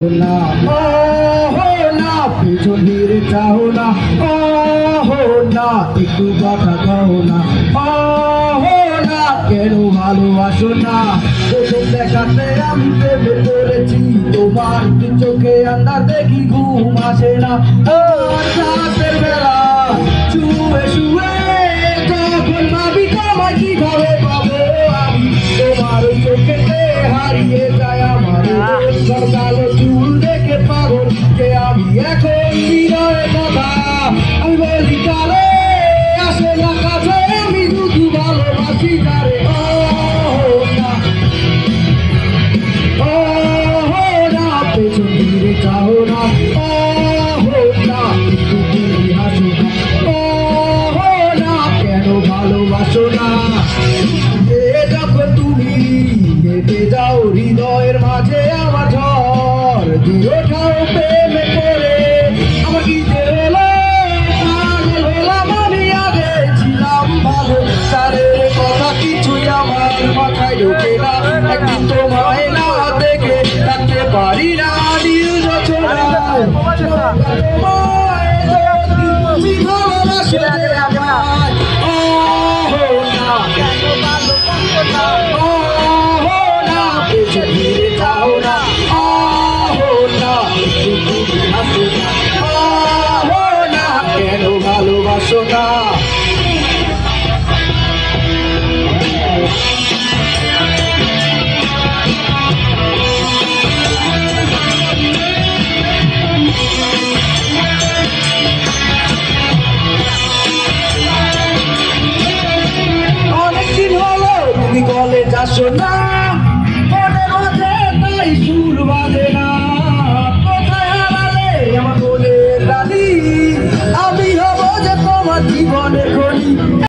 না না পিছন ফিরে চাও না না একটু কথা কও না না কেন ভালোবাসো না প্রথম দেখাতে আমি প্রেমে পড়েছি তোমার চোখে আন্দার দেখি ঘুম আসে না রাতের বেলা শুয়ে শুয়ে যখন ভাবি তোমায় কিভাবে পাবো আমি তোমার চোখেতে হারিয়ে যায় আমার কালো চুল দেখে পাগল যে আমি এখন বিরয় কথা আমি বলি কালে আসে না কাছে আমি শুধু ভালোবাসি যারে না পেছন ফিরে চাও না না একটু ফিরে হাসো না কেন ভালোবাসো না যখন তুমি হেঁটে যাও হৃদয়ের মাঝে আমার ঝড় দিয়ে ওঠাও প্রেমে করে আমার কি যে হলো পাগল হলাম আমি আগে ছিলাম ভালো তারের কথা কিছুই আমার মাথায় ঢোকে না একদিন তোমায় না দেখে থাকতে পারি না নীল রচনায় তুমি ভালোবাসলে আমায় ফিরে যাও না না কেন ভালোবাসো না অনেকদিন হলো তুমি কলেজ আসো না সুর বাজে না কোথায় হারালে আমার মনের রানী আমি হব যে তোমার জীবনের খনি